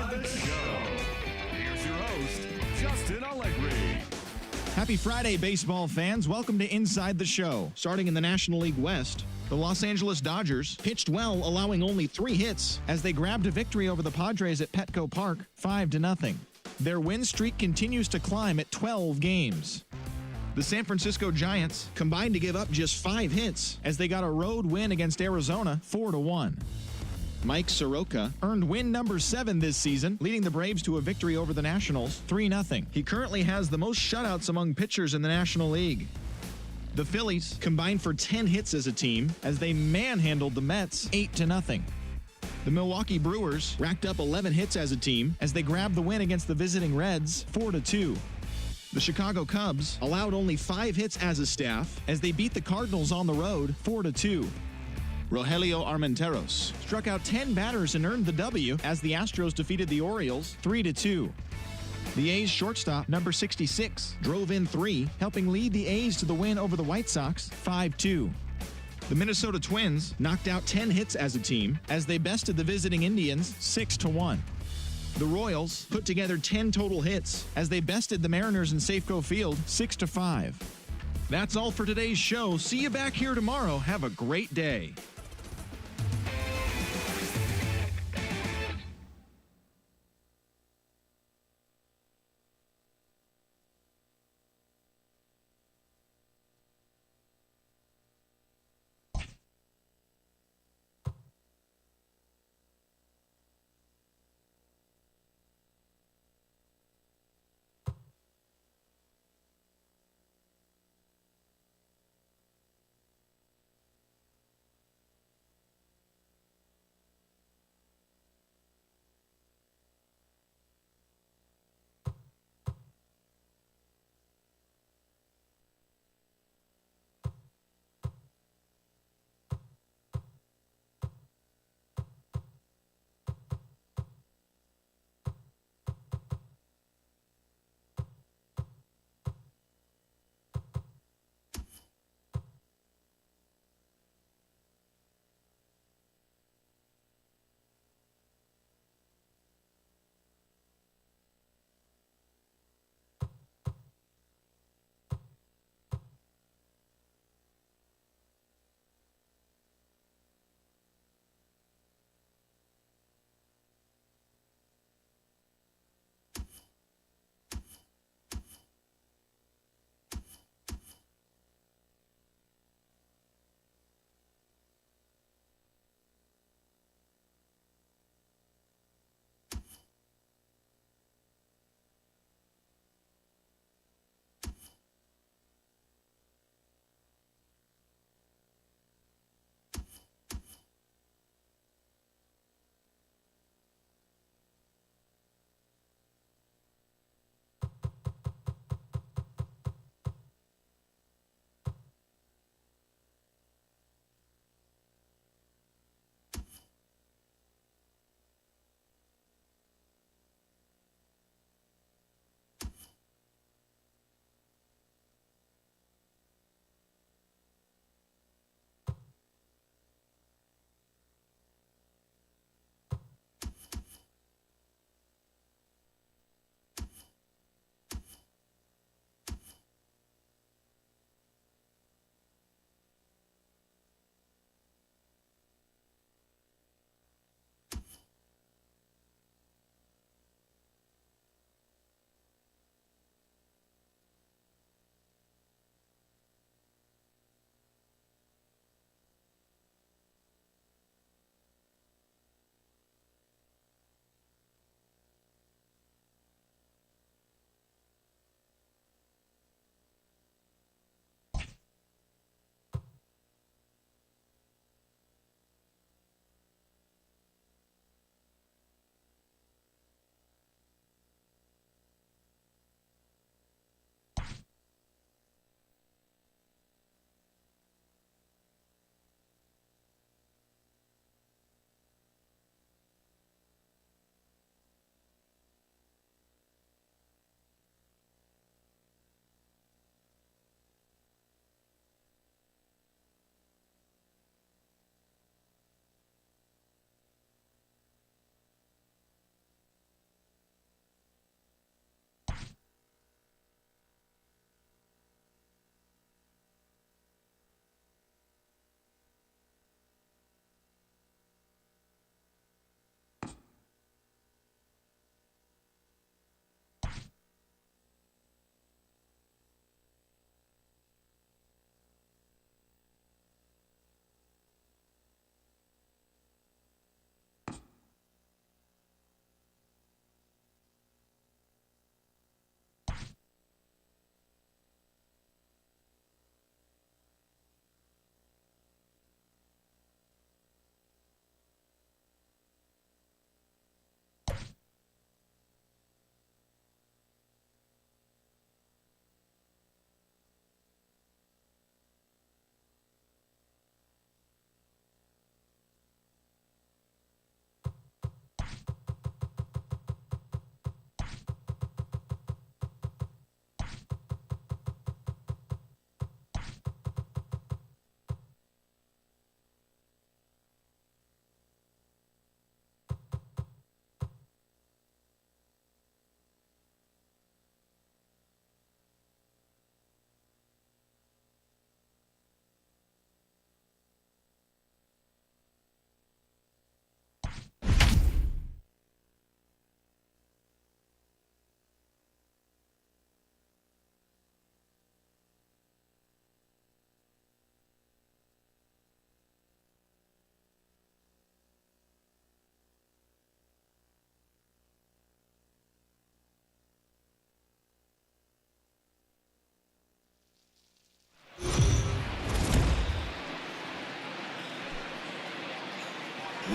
the show. Here's your host, Justin Allegri. Happy Friday, baseball fans. Welcome to Inside the Show. Starting in the National League West, the Los Angeles Dodgers pitched well, allowing only 3 hits as they grabbed a victory over the Padres at Petco Park, 5-0. Their win streak continues to climb at 12 games. The San Francisco Giants combined to give up just 5 hits as they got a road win against Arizona, 4-1. Mike Soroka earned win number 7 this season, leading the Braves to a victory over the Nationals, 3-0. He currently has the most shutouts among pitchers in the National League. The Phillies combined for 10 hits as a team as they manhandled the Mets, 8-0. The Milwaukee Brewers racked up 11 hits as a team as they grabbed the win against the visiting Reds, 4-2. The Chicago Cubs allowed only 5 hits as a staff as they beat the Cardinals on the road, 4-2. Rogelio Armenteros struck out 10 batters and earned the W as the Astros defeated the Orioles 3-2. The A's shortstop, number 66, drove in 3, helping lead the A's to the win over the White Sox 5-2. The Minnesota Twins knocked out 10 hits as a team as they bested the visiting Indians 6-1. The Royals put together 10 total hits as they bested the Mariners in Safeco Field 6-5. That's all for today's show. See you back here tomorrow. Have a great day.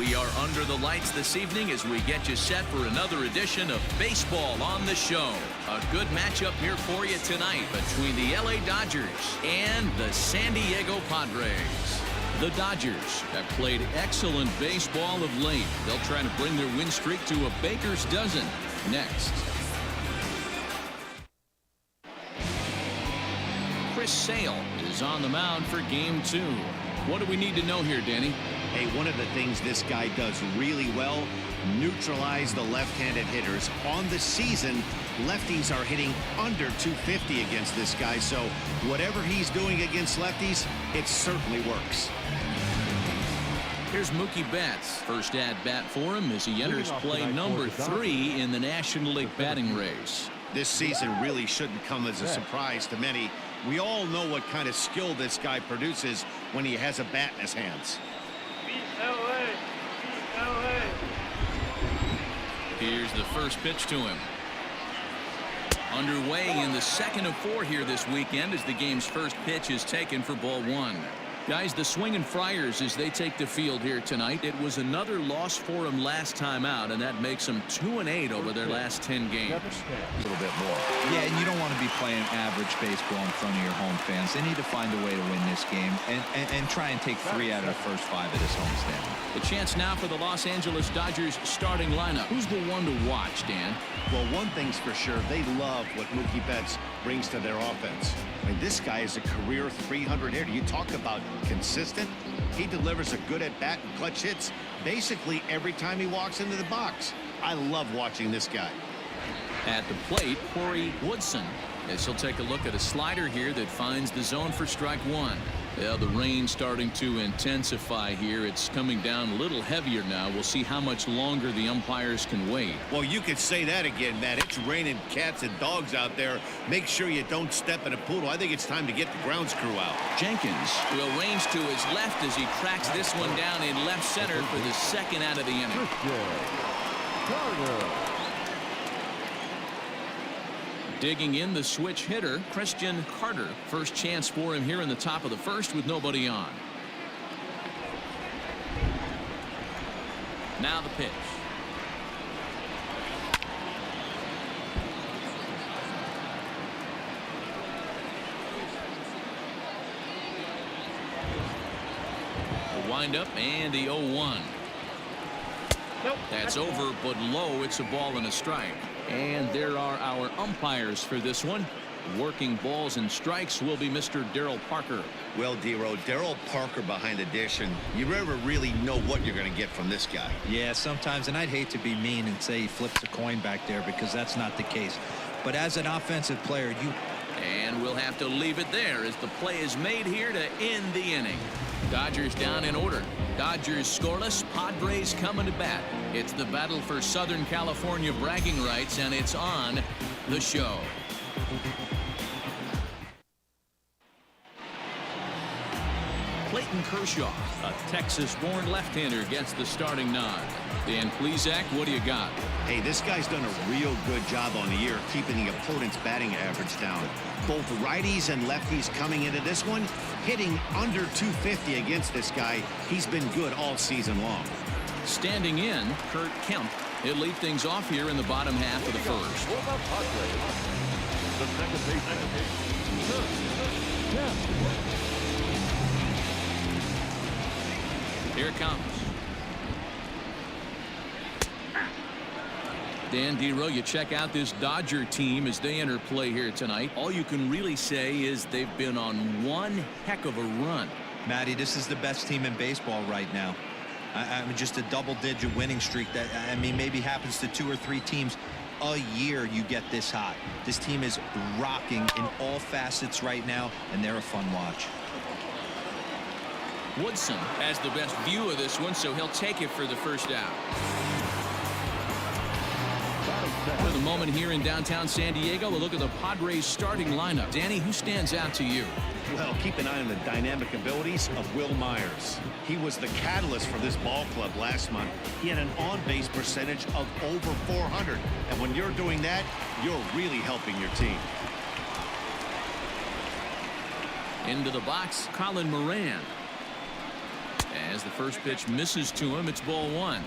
We are under the lights this evening as we get you set for another edition of Baseball on the Show. A good matchup here for you tonight between the LA Dodgers and the San Diego Padres. The Dodgers have played excellent baseball of late. They'll try to bring their win streak to a baker's dozen next. Chris Sale is on the mound for Game 2. What do we need to know here, Danny? Hey, one of the things this guy does really well, neutralize the left-handed hitters. On the season, lefties are hitting under 250 against this guy, so whatever he's doing against lefties, it certainly works. Here's Mookie Betts. First at-bat for him as he enters play number 3 in the National League batting race. This season really shouldn't come as a surprise to many. We all know what kind of skill this guy produces when he has a bat in his hands. Here's the first pitch to him. Underway in the second of 4 here this weekend as the game's first pitch is taken for ball 1. Guys, the Swinging Friars as they take the field here tonight. It was another loss for them last time out, and that makes them 2-8 over their last 10 games. A little bit more. Yeah, and you don't want to be playing average baseball in front of your home fans. They need to find a way to win this game and try and take 3 out of the first 5 at this homestand. The chance now for the Los Angeles Dodgers starting lineup. Who's the one to watch, Dan? Well, one thing's for sure, they love what Mookie Betts brings to their offense. I mean, this guy is a career 300 hitter. You talk about consistent. He delivers a good at-bat and clutch hits basically every time he walks into the box. I love watching this guy. At the plate, Corey Woodson, as he'll take a look at a slider here that finds the zone for strike 1. Yeah, the rain starting to intensify here. It's coming down a little heavier now. We'll see how much longer the umpires can wait. Well, you could say that again, Matt. It's raining cats and dogs out there. Make sure you don't step in a poodle. I think it's time to get the grounds crew out. Jenkins will range to his left as he tracks this one down in left center for the second out of the inning. Digging in the switch hitter, Christian Carter. First chance for him here in the top of the first with nobody on. Now the pitch. The windup and the 0-1. Nope. That's over, but low. It's a ball and a strike. And there are our umpires for this one. Working balls and strikes will be Mr. Darryl Parker. Well, D-Row, Darryl Parker behind the dish, and you never really know what you're going to get from this guy. Yeah, sometimes, and I'd hate to be mean and say he flips a coin back there because that's not the case. But as an offensive player, And we'll have to leave it there as the play is made here to end the inning. Dodgers down in order. Dodgers scoreless. Padres coming to bat. It's the battle for Southern California bragging rights, and it's on the show. Clayton Kershaw, a Texas-born left-hander, gets the starting nod. Dan Plesac, what do you got? Hey, this guy's done a real good job on the year keeping the opponent's batting average down. Both righties and lefties coming into this one, hitting under 250 against this guy. He's been good all season long. Standing in, Kurt Kemp. He'll lead things off here in the bottom half of the first. The second baseman, Here it comes. Dan Dero, you check out this Dodger team as they enter play here tonight. All you can really say is they've been on one heck of a run. Matty, this is the best team in baseball right now. I mean, just a double-digit winning streak that, I mean, maybe happens to 2 or 3 teams a year. You get this hot. This team is rocking in all facets right now, and they're a fun watch. Woodson has the best view of this one, so he'll take it for the first out. For the moment here in downtown San Diego, we'll look at the Padres starting lineup. Danny, who stands out to you? Well, keep an eye on the dynamic abilities of Will Myers. He was the catalyst for this ball club last month. He had an on-base percentage of over 400. And when you're doing that, you're really helping your team. Into the box, Colin Moran. As the first pitch misses to him, it's ball one.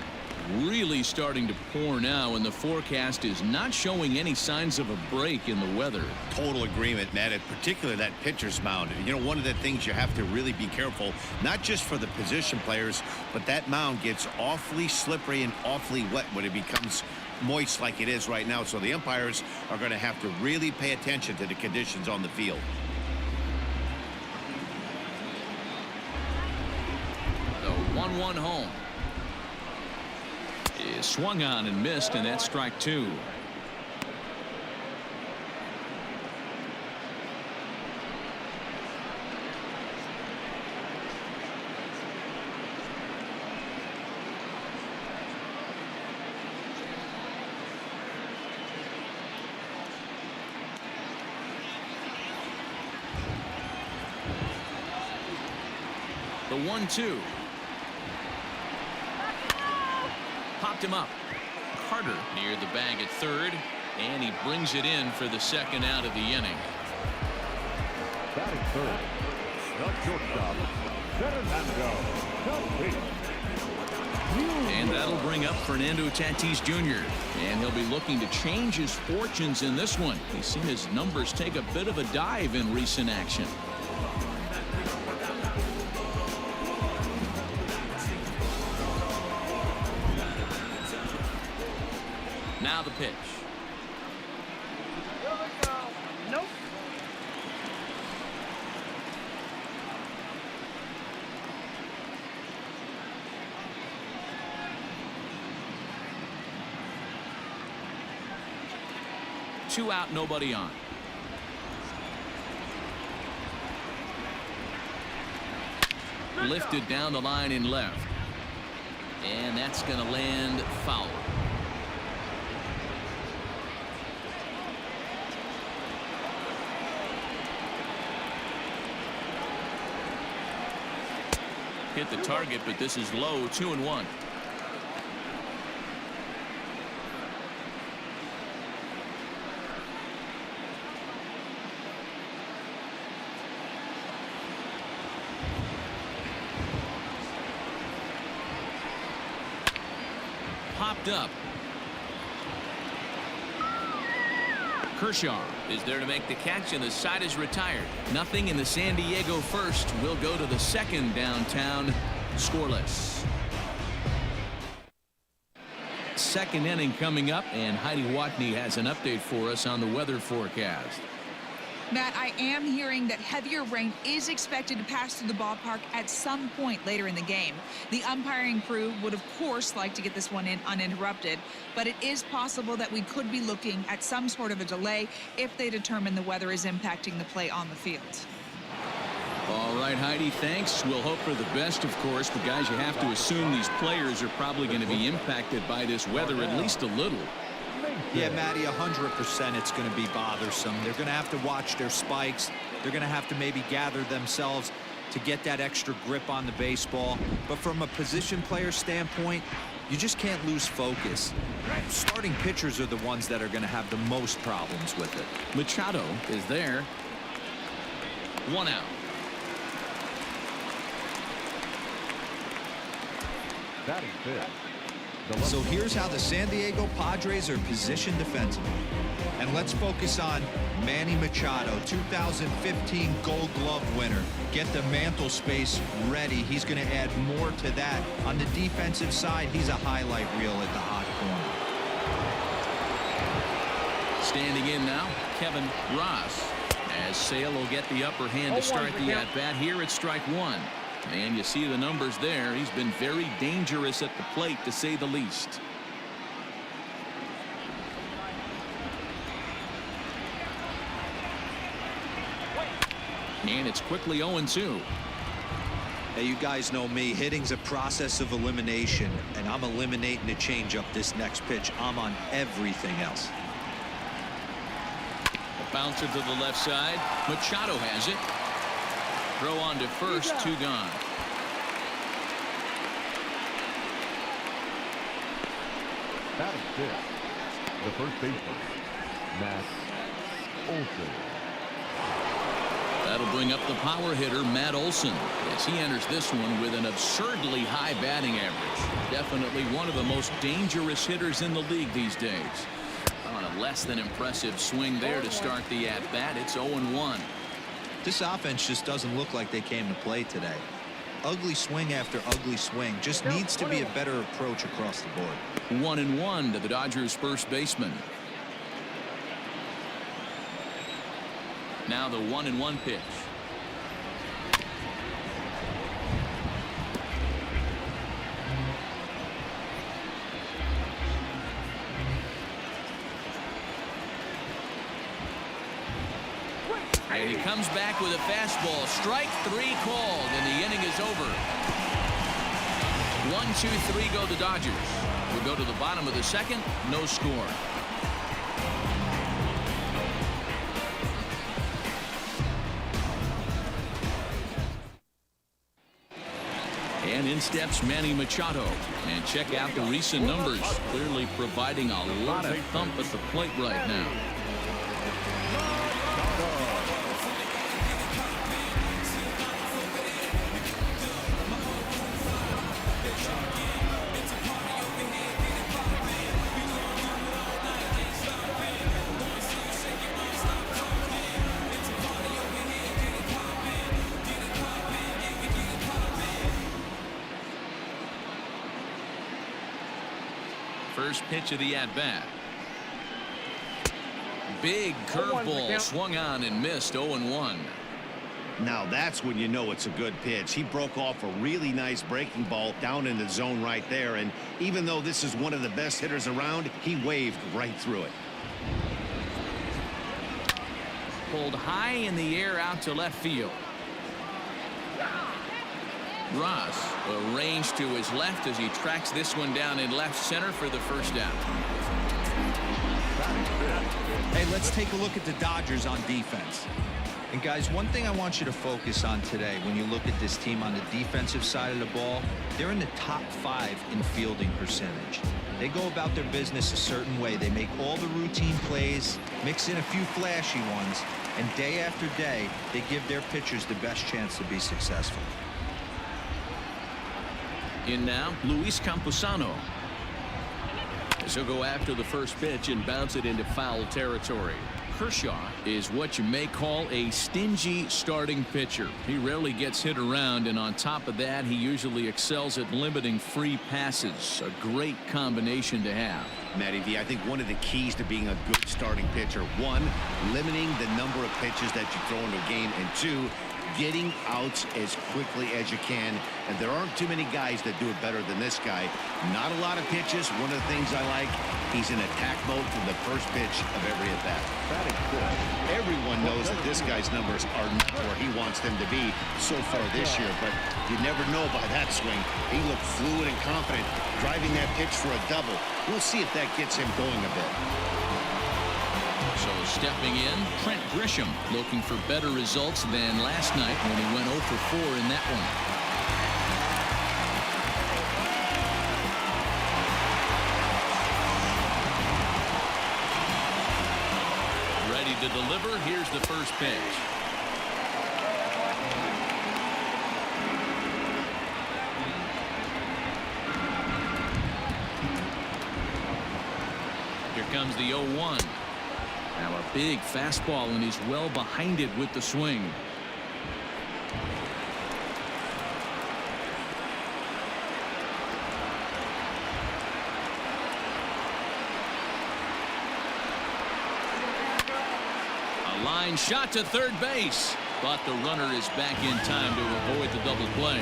Really starting to pour now, and the forecast is not showing any signs of a break in the weather. Total agreement, Matt, and particularly that pitcher's mound. You know, one of the things you have to really be careful, not just for the position players, but that mound gets awfully slippery and awfully wet when it becomes moist like it is right now. So the umpires are going to have to really pay attention to the conditions on the field. The 1-1 home is swung on and missed, and that's strike two. The 1-2. Popped him up. Carter near the bag at third, and he brings it in for the second out of the inning. Batting third, the shortstop, Fernando. And that'll bring up Fernando Tatis Jr. And he'll be looking to change his fortunes in this one. He's seen his numbers take a bit of a dive in recent action. Now the pitch. Here we go. Nope. Two out, nobody on. Lifted down the line in left. And that's going to land foul. Hit the target, but this is low. 2-1. Popped up. Kershaw is there to make the catch, and the side is retired. Nothing in the San Diego first. Will go to the second downtown, scoreless. Second inning coming up, and Heidi Watney has an update for us on the weather forecast. Matt, I am hearing that heavier rain is expected to pass through the ballpark at some point later in the game. The umpiring crew would, of course, like to get this one in uninterrupted, but it is possible that we could be looking at some sort of a delay if they determine the weather is impacting the play on the field. All right, Heidi, thanks. We'll hope for the best, of course, but guys, you have to assume these players are probably going to be impacted by this weather at least a little. Yeah, Matty, 100% it's going to be bothersome. They're going to have to watch their spikes. They're going to have to maybe gather themselves to get that extra grip on the baseball. But from a position player standpoint, you just can't lose focus. Starting pitchers are the ones that are going to have the most problems with it. Machado is there. One out. Batting fifth. So here's how the San Diego Padres are positioned defensively. And let's focus on Manny Machado, 2015 Gold Glove winner. Get the mantle space ready. He's going to add more to that. On the defensive side, he's a highlight reel at the hot corner. Standing in now, Kevin Ross. As Sale will get the upper hand to start the at-bat here at strike one. And you see the numbers there. He's been very dangerous at the plate, to say the least. And it's quickly 0-2. Hey, you guys know me. Hitting's a process of elimination, and I'm eliminating a changeup this next pitch. I'm on everything else. A bouncer to the left side. Machado has it. Throw on to first, two gone. Batting fifth, the first baseman, Matt Olson. That'll bring up the power hitter, Matt Olson, as he enters this one with an absurdly high batting average. Definitely one of the most dangerous hitters in the league these days. On a less than impressive swing there to start the at-bat. It's 0-1. This offense just doesn't look like they came to play today. Ugly swing after ugly swing. Just needs to be a better approach across the board. 1-1 to the Dodgers first baseman. Now the 1-1 pitch. And he comes back with a fastball. Strike 3 called, and the inning is over. 1-2-3 go the Dodgers. We'll go to the bottom of the second. No score. And in steps Manny Machado. And check out the recent numbers. Clearly providing a lot of thump at the plate right now. First pitch of the at-bat. Big curveball swung on and missed. 0-1. Now that's when you know it's a good pitch. He broke off a really nice breaking ball down in the zone right there, and even though this is one of the best hitters around, he waved right through it. Pulled high in the air out to left field. Ross arranged to his left as he tracks this one down in left center for the first down. Hey, let's take a look at the Dodgers on defense. And guys, one thing I want you to focus on today when you look at this team on the defensive side of the ball, they're in the top 5 in fielding percentage. They go about their business a certain way. They make all the routine plays, mix in a few flashy ones, and day after day, they give their pitchers the best chance to be successful. In now, Luis Camposano. As he'll go after the first pitch and bounce it into foul territory. Kershaw is what you may call a stingy starting pitcher. He rarely gets hit around, and on top of that, he usually excels at limiting free passes. A great combination to have. Matty V, I think one of the keys to being a good starting pitcher, 1, limiting the number of pitches that you throw into a game, and 2, getting outs as quickly as you can. And there aren't too many guys that do it better than this guy. Not a lot of pitches. One of the things I like, he's in attack mode from the first pitch of every at bat. Everyone knows that this guy's numbers are not where he wants them to be so far this year, but you never know by that swing. He looked fluid and confident driving that pitch for a double. We'll see if that gets him going a bit. So stepping in, Trent Grisham, looking for better results than last night when he went 0 for 4 in that one. Ready to deliver. Here's the first pitch. Here comes the 0-1. Now a big fastball, and he's well behind it with the swing. A line shot to third base, but the runner is back in time to avoid the double play.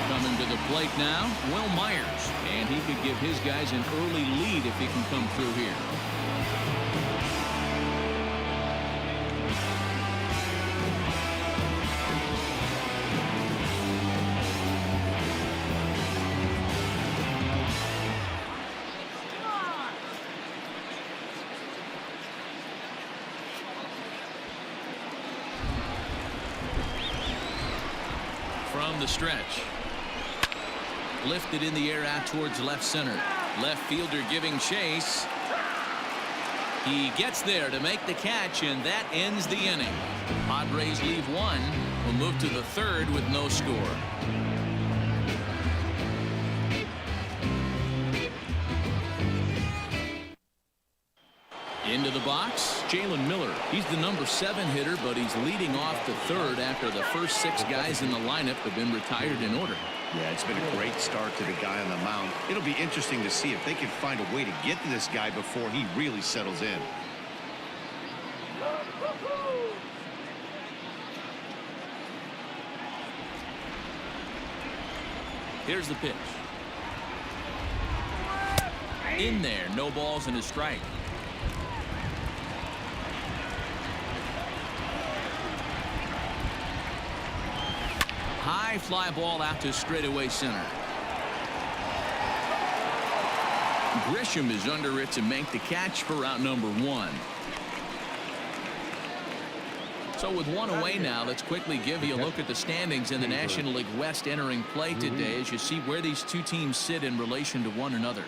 Coming to the plate now, Will Myers, and he could give his guys an early lead if he can come through here. From the stretch. Lifted in the air out towards left center. Left fielder giving chase. He gets there to make the catch, and that ends the inning. Padres leave one. We'll move to the third with no score. Into the box, Jalen Miller. He's the number 7 hitter, but he's leading off the third after the first 6 guys in the lineup have been retired in order. Yeah, it's been a great start to the guy on the mound. It'll be interesting to see if they can find a way to get to this guy before he really settles in. Here's the pitch. In there, no balls and a strike. High fly ball out to straightaway center. Grisham is under it to make the catch for out number 1. So with one away now, let's quickly give you a look at the standings in the National League West entering play today as you see where these two teams sit in relation to one another.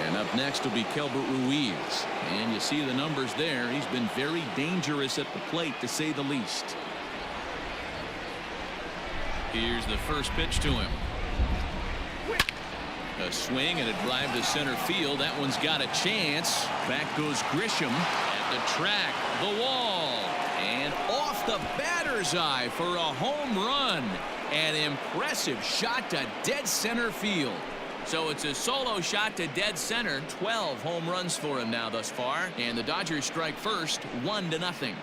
And up next will be Kelbert Ruiz. And you see the numbers there. He's been very dangerous at the plate, to say the least. Here's the first pitch to him. A swing and a drive to center field. That one's got a chance. Back goes Grisham at the track, the wall, and off the batter's eye for a home run. An impressive shot to dead center field. So it's a solo shot to dead center. 12 home runs for him now thus far. And the Dodgers strike first, 1-0.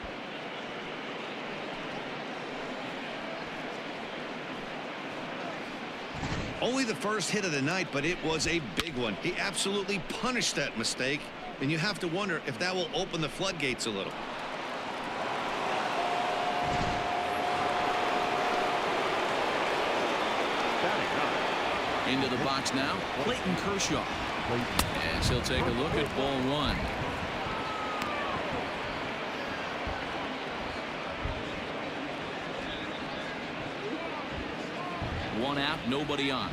Only the first hit of the night, but it was a big one. He absolutely punished that mistake, and you have to wonder if that will open the floodgates a little. Into the box now, Clayton Kershaw. As he'll take a look at ball 1. One out, nobody on.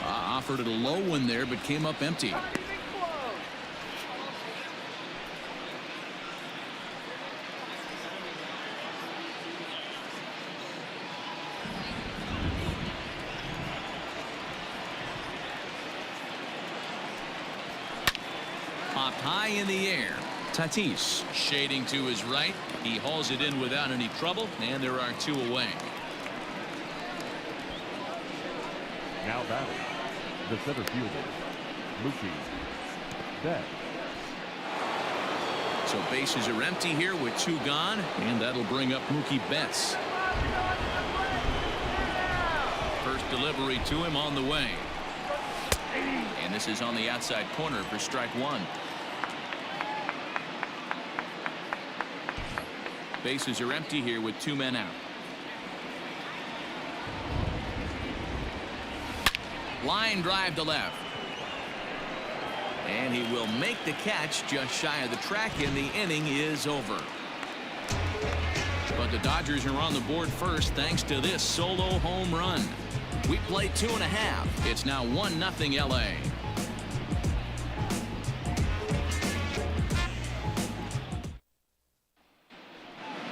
Offered it a low one there, but came up empty. Popped high in the air. Tatis shading to his right. He hauls it in without any trouble, and there are 2 away. Now batting, the center fielder, Mookie Betts. So bases are empty here with 2 gone, and that'll bring up Mookie Betts. First delivery to him on the way. And this is on the outside corner for strike 1. Bases are empty here with 2 men out. Line drive to left. And he will make the catch just shy of the track, and the inning is over. But the Dodgers are on the board first thanks to this solo home run. We played 2.5. It's now 1-0 LA.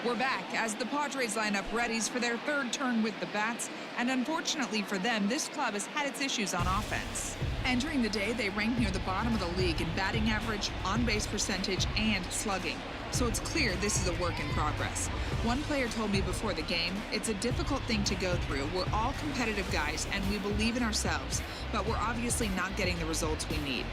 We're back as the Padres line up readies for their 3rd turn with the bats, and unfortunately for them, this club has had its issues on offense. Entering the day, they rank near the bottom of the league in batting average, on-base percentage, and slugging. So it's clear this is a work in progress. One player told me before the game, it's a difficult thing to go through. We're all competitive guys, and we believe in ourselves, but we're obviously not getting the results we need.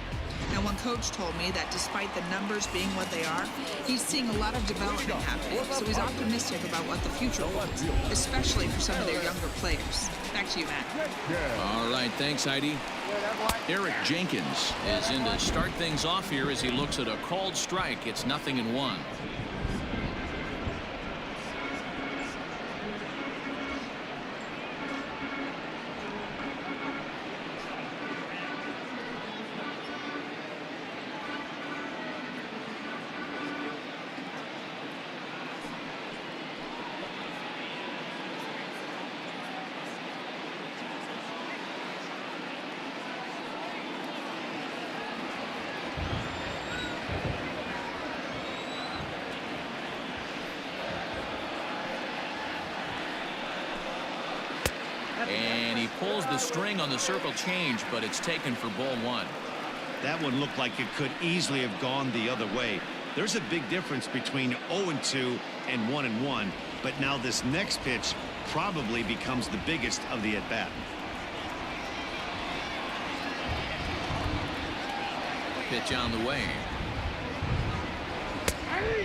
Now, one coach told me that despite the numbers being what they are, he's seeing a lot of development happening, so he's optimistic about what the future holds, especially for some of their younger players. Back to you, Matt. All right, thanks, Heidi. Eric Jenkins is in to start things off here as he looks at a called strike. It's 0-1. pulls the string on the circle change, but it's taken for ball one. That one looked like it could easily have gone the other way. There's a big difference between 0-2 and 1-1, but now this next pitch probably becomes the biggest of the at-bat. Pitch on the way.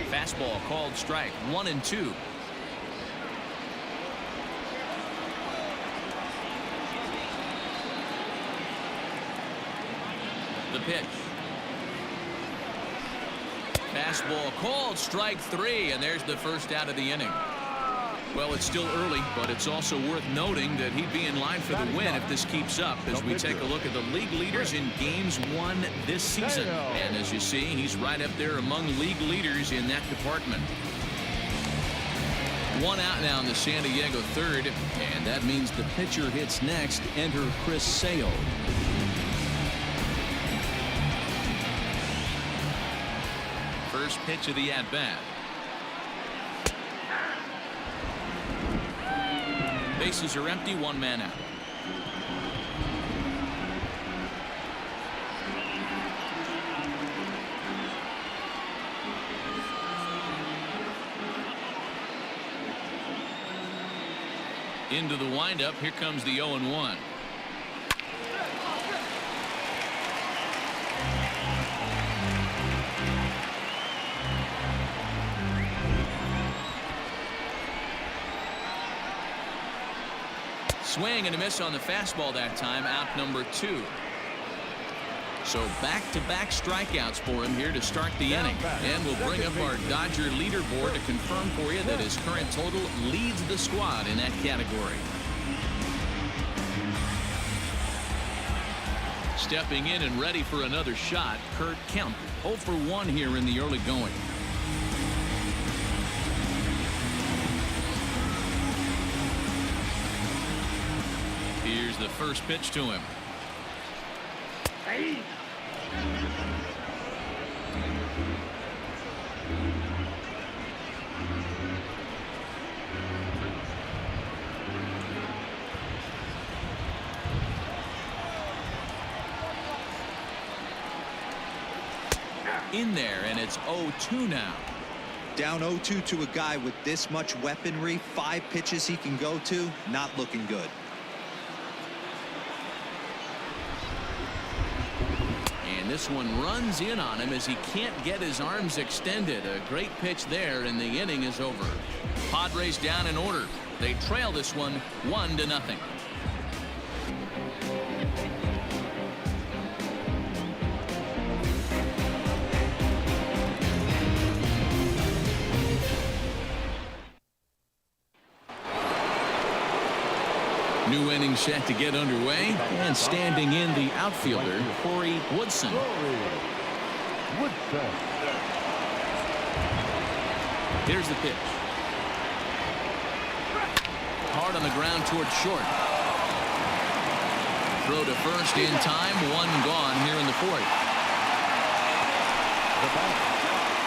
Fastball called strike. 1-2. The pitch. Fastball called strike 3, and there's the first out of the inning. Well, it's still early, but it's also worth noting that he'd be in line for the win if this keeps up as we take a look at the league leaders in games won this season. And as you see, he's right up there among league leaders in that department. One out now in the San Diego third, and that means the pitcher hits next. Enter Chris Sale. First pitch of the at-bat. Bases are empty, one man out. Into the windup. Here comes the 0-1. Swing and a miss on the fastball that time. Out number 2. So back-to-back strikeouts for him here to start the inning. And we'll bring up our Dodger leaderboard to confirm for you that his current total leads the squad in that category. Stepping in and ready for another shot, Kurt Kemp. 0 for 1 here in the early going. Here's the first pitch to him. In there, and it's 0-2 now. Down 0-2 to a guy with this much weaponry, 5 pitches he can go to, not looking good. And this one runs in on him as he can't get his arms extended. A great pitch there, and the inning is over. Padres down in order. They trail this one 1-0. New inning set to get underway, and standing in the outfielder, Corey Woodson. Here's the pitch. Hard on the ground toward short. Throw to first in time. One gone here in the fourth.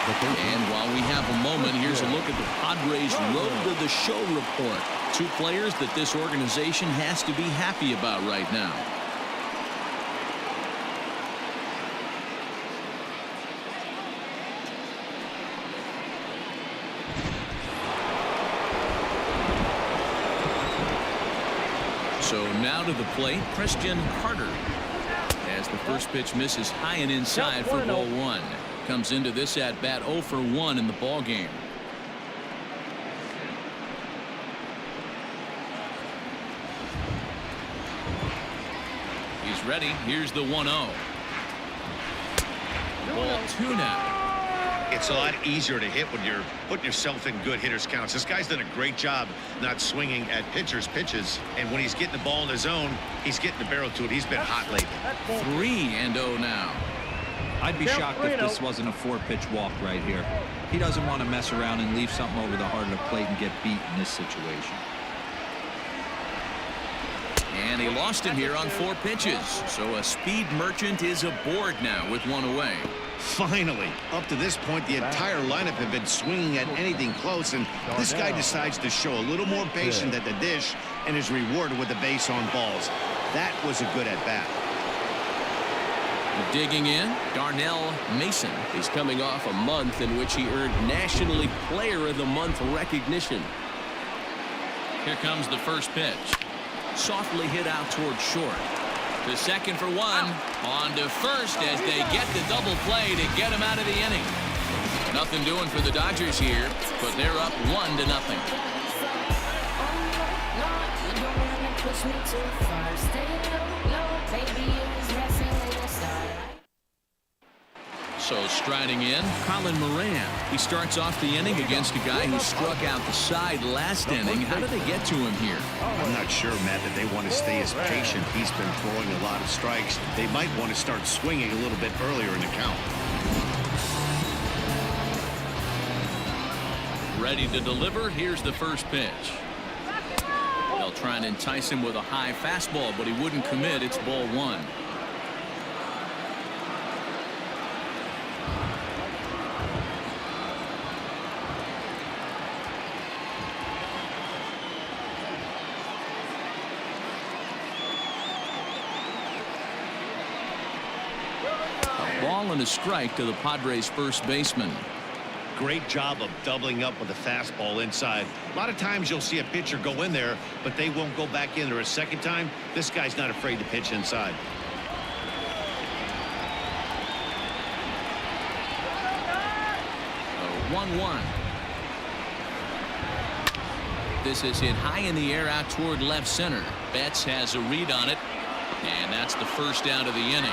And while we have a moment, here's a look at the Padres Road to the Show report. 2 players that this organization has to be happy about right now. So now to the plate, Christian Carter. As the first pitch misses high and inside for ball 1. Comes into this at bat 0 for 1 in the ball game. He's ready. Here's the 1-0. Ball 2 now. It's a lot easier to hit when you're putting yourself in good hitters counts. This guy's done a great job not swinging at pitchers' pitches, and when he's getting the ball in his zone, he's getting the barrel to it. He's been hot lately. 3-0 now. I'd be shocked if this wasn't a 4-pitch walk right here. He doesn't want to mess around and leave something over the heart of the plate and get beat in this situation. And he lost him here on 4 pitches. So a speed merchant is aboard now with 1 away. Finally, up to this point, the entire lineup had been swinging at anything close, and this guy decides to show a little more patience at the dish and is rewarded with a base on balls. That was a good at-bat. Digging in, Darnell Mason. He's coming off a month in which he earned National League Player of the Month recognition. Here comes the first pitch. Softly hit out towards short. To second for one. On to first as they get the double play to get him out of the inning. Nothing doing for the Dodgers here, but they're up 1-0. So striding in, Colin Moran. He starts off the inning against a guy who struck out the side last inning. How did they get to him here? I'm not sure, Matt, that they want to stay as patient. He's been throwing a lot of strikes. They might want to start swinging a little bit earlier in the count. Ready to deliver. Here's the first pitch. They'll try and entice him with a high fastball, but he wouldn't commit. It's ball one. Ball and a strike to the Padres first baseman. Great job of doubling up with a fastball inside. A lot of times you'll see a pitcher go in there, but they won't go back in there a second time. This guy's not afraid to pitch inside. A 1-1. This is hit high in the air out toward left center. Betts has a read on it, and that's the first out of the inning.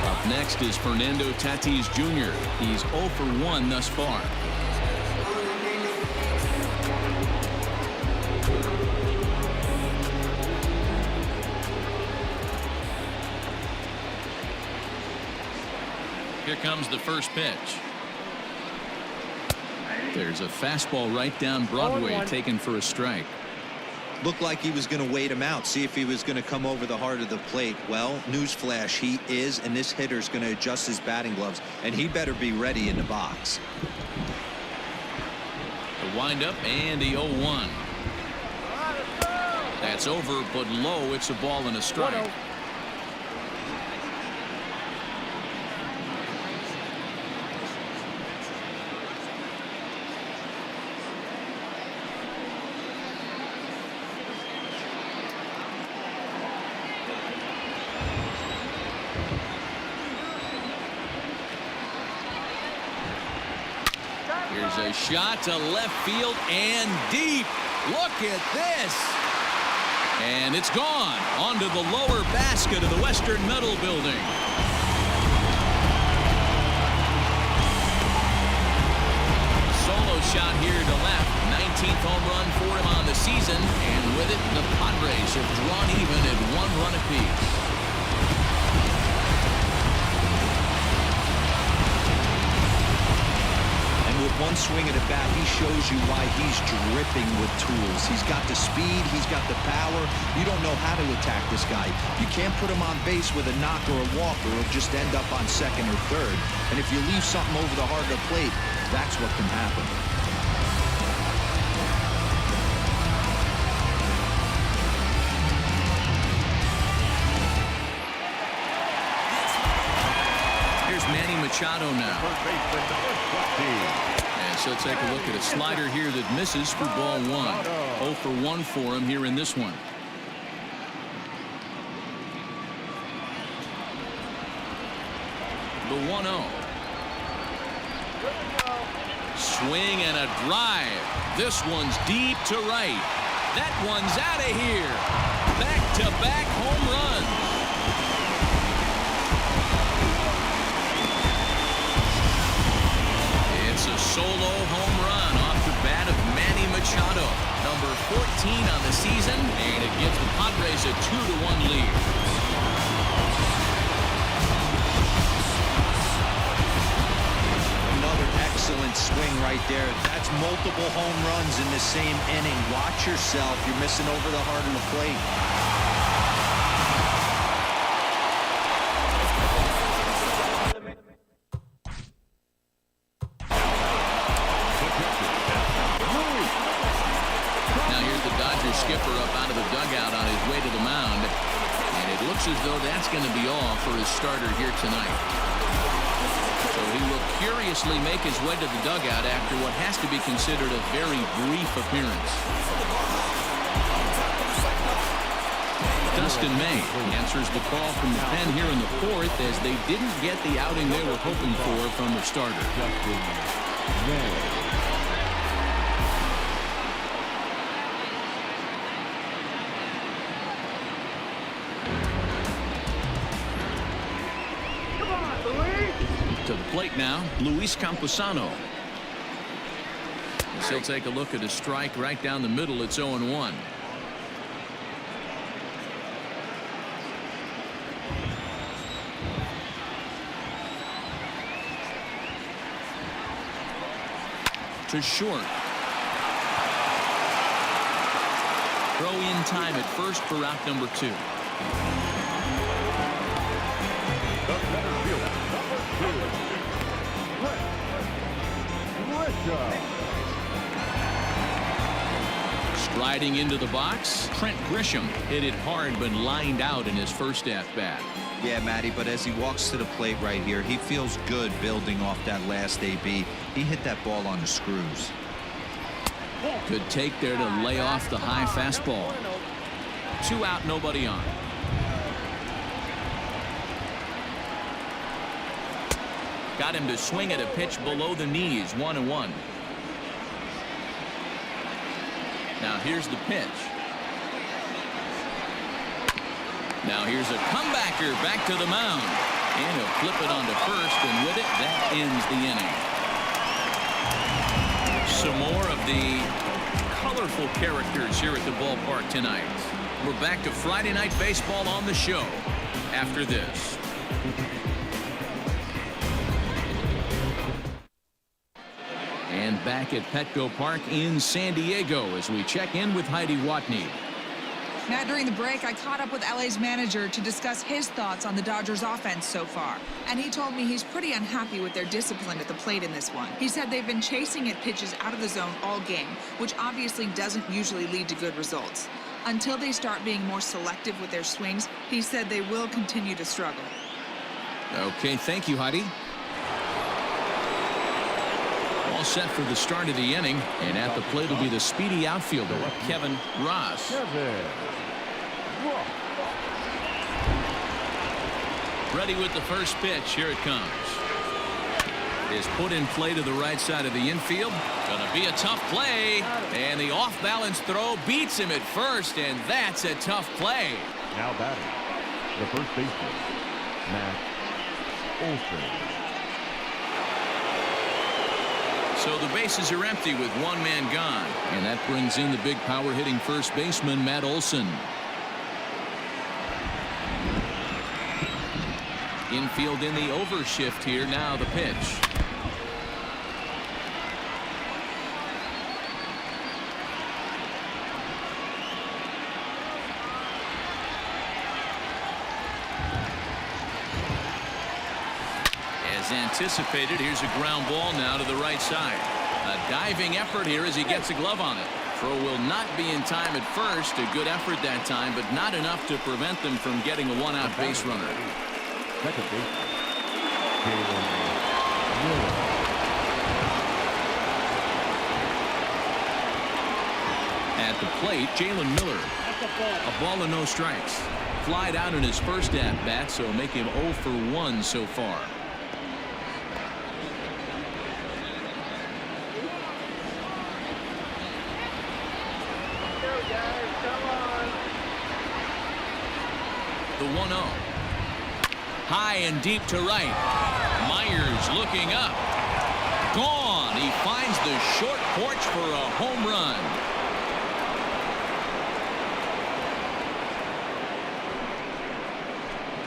Up next is Fernando Tatis Jr. He's 0 for 1 thus far. Here comes the first pitch. There's a fastball right down Broadway taken for a strike. Looked like he was going to wait him out, see if he was going to come over the heart of the plate. Well, newsflash, he is, and this hitter's going to adjust his batting gloves, and he better be ready in the box. The windup and the 0-1. That's over, but low. It's a ball and a strike. Here's a shot to left field and deep. Look at this. And it's gone onto the lower basket of the Western Metal Building. Solo shot here to left. 19th home run for him on the season. And with it, the Padres have drawn even at 1 run apiece. With one swing of the bat, he shows you why he's dripping with tools. He's got the speed, he's got the power. You don't know how to attack this guy. You can't put him on base with a knock or a walk, or he'll just end up on second or third. And if you leave something over the heart of the plate, that's what can happen. Here's Manny Machado now. And so take a look at a slider here that misses for ball one. 0 for 1 for him here in this one. The 1-0. Swing and a drive. This one's deep to right. That one's out of here. Back-to-back home runs. It's a solo home run off the bat of Manny Machado, number 14 on the season, and it gives the Padres a 2-1 lead. swing right there. That's multiple home runs in the same inning. Watch yourself. You're missing over the heart of the plate. Now here's the Dodgers skipper up out of the dugout on his way to the mound. And it looks as though that's going to be all for his starter here tonight. So he will curiously make his way to the dugout after what has to be considered a very brief appearance. Dustin May answers the call from the pen here in the fourth as they didn't get the outing they were hoping for from the starter. To the plate now, Luis Camposano. As he'll take a look at a strike right down the middle. It's 0-1. To short. Throw in time at first for out number 2. Striding into the box, Trent Grisham hit it hard but lined out in his first at-bat. Yeah, Matty, but as he walks to the plate right here, he feels good building off that last AB. He hit that ball on the screws. Good take there to lay off the high fastball. 2 out, nobody on. Got him to swing at a pitch below the knees. 1-1. Now here's the pitch. Now here's a comebacker back to the mound. And he'll flip it onto first, and with it, that ends the inning. Some more of the colorful characters here at the ballpark tonight. We're back to Friday Night Baseball on the show after this. And back at Petco Park in San Diego as we check in with Heidi Watney. Matt, during the break, I caught up with LA's manager to discuss his thoughts on the Dodgers offense so far. And he told me he's pretty unhappy with their discipline at the plate in this one. He said they've been chasing at pitches out of the zone all game, which obviously doesn't usually lead to good results. Until they start being more selective with their swings, he said they will continue to struggle. Okay, thank you, Heidi. All set for the start of the inning, and at the plate will be the speedy outfielder, Kevin Ross. Ready with the first pitch. Here it comes. Is put in play to the right side of the infield. Gonna be a tough play, and the off-balance throw beats him at first, and that's a tough play. Now batting, the first baseman, Matt Olson. So the bases are empty with one man gone, and that brings in the big power hitting first baseman Matt Olson. Infield in the overshift here. Now the pitch. As anticipated, here's a ground ball now to the right side. A diving effort here as he gets a glove on it. Throw will not be in time at first. A good effort that time, but not enough to prevent them from getting a one-out base runner. Second baseman, At the plate, Jalen Miller. A ball and no strikes. Flied out in his first at-bat, so make him 0 for 1 so far. The 1-0. High and deep to right. Myers looking up. Gone. He finds the short porch for a home run.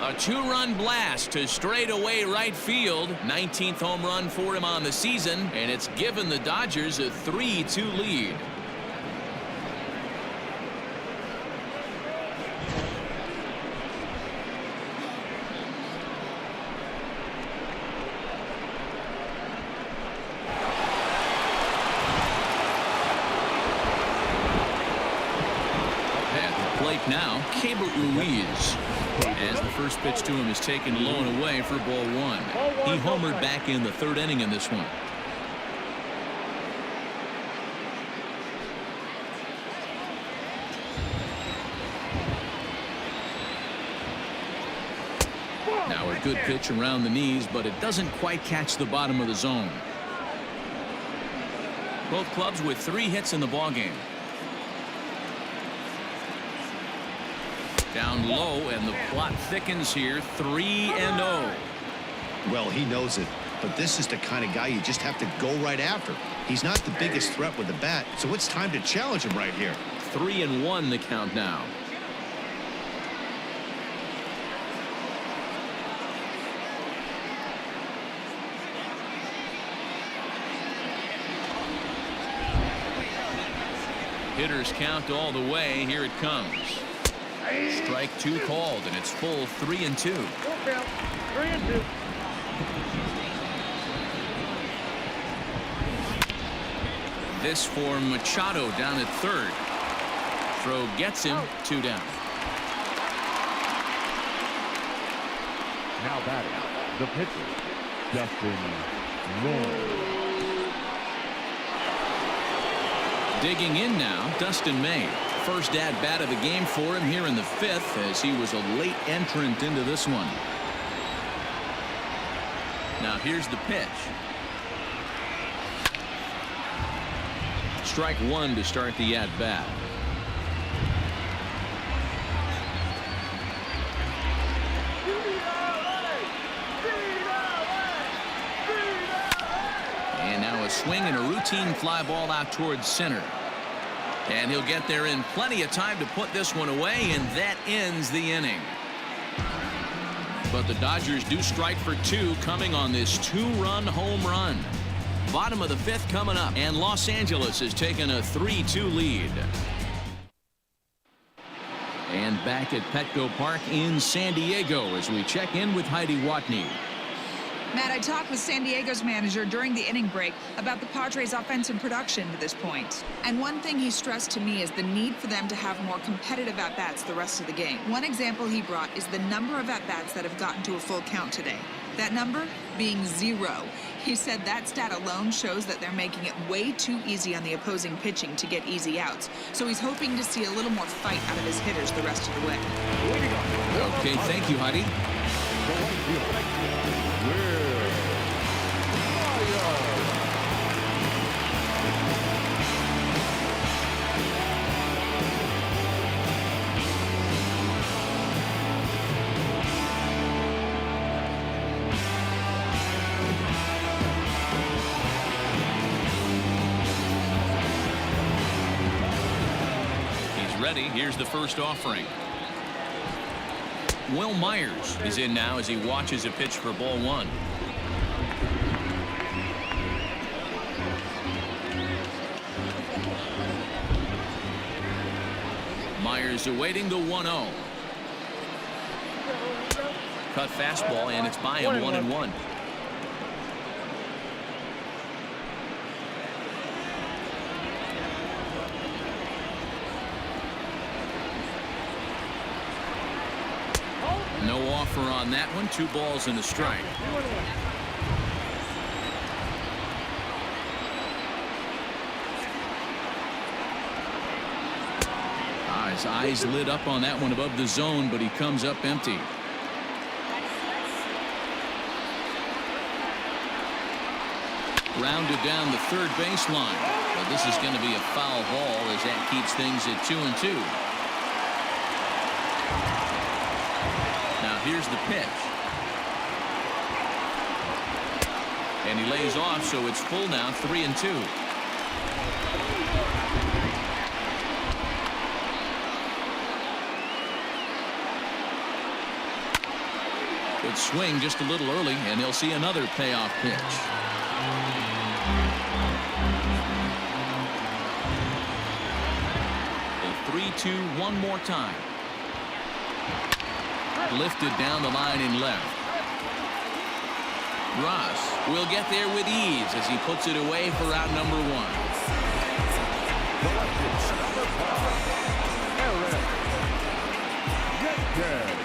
A two-run blast to straightaway right field. 19th home run for him on the season, and it's given the Dodgers a 3-2 lead. Now, Cable Ruiz, as the first pitch to him is taken low and away for ball one. He homered back in the third inning in this one. Now a good pitch around the knees, but it doesn't quite catch the bottom of the zone. Both clubs with 3 hits in the ballgame. Down low, and the plot thickens here. 3-0. Well, he knows it, but this is the kind of guy you just have to go right after. He's not the biggest threat with the bat, so it's time to challenge him right here. 3-1 the count now. Hitters count all the way. Here it comes. Strike 2 called, and it's full 3-2. 3-2. This for Machado down at third. Throw gets him. 2 down. Now batting, the pitcher, Justin Moore. Digging in now, Dustin May. First at-bat of the game for him here in the 5th, as he was a late entrant into this one. Now here's the pitch. Strike 1 to start the at-bat. And now a swing and a routine fly ball out towards center. And he'll get there in plenty of time to put this one away, and that ends the inning. But the Dodgers do strike for 2 coming on this 2-run home run. Bottom of the 5th coming up, and Los Angeles has taken a 3-2 lead. And back at Petco Park in San Diego as we check in with Heidi Watney. Matt, I talked with San Diego's manager during the inning break about the Padres' offensive production to this point. And one thing he stressed to me is the need for them to have more competitive at-bats the rest of the game. One example he brought is the number of at-bats that have gotten to a full count today. That number being 0. He said that stat alone shows that they're making it way too easy on the opposing pitching to get easy outs. So he's hoping to see a little more fight out of his hitters the rest of the way. Okay, thank you, Heidi. Ready. Here's the first offering. Will Myers is in now as he watches a pitch for ball 1. Myers awaiting the 1-0. Cut fastball, and it's by him 1-1. No offer on that one. 2 balls and a strike. His eyes lit up on that one above the zone, but he comes up empty. Rounded down the third baseline. But this is going to be a foul ball as that keeps things at 2-2. Now here's the pitch. And he lays off, so it's full now, 3-2. Good swing just a little early, and he'll see another payoff pitch. The 3-2 one more time. Lifted down the line in left. Ross will get there with ease as he puts it away for out number 1. Collected number 5, Aaron. Get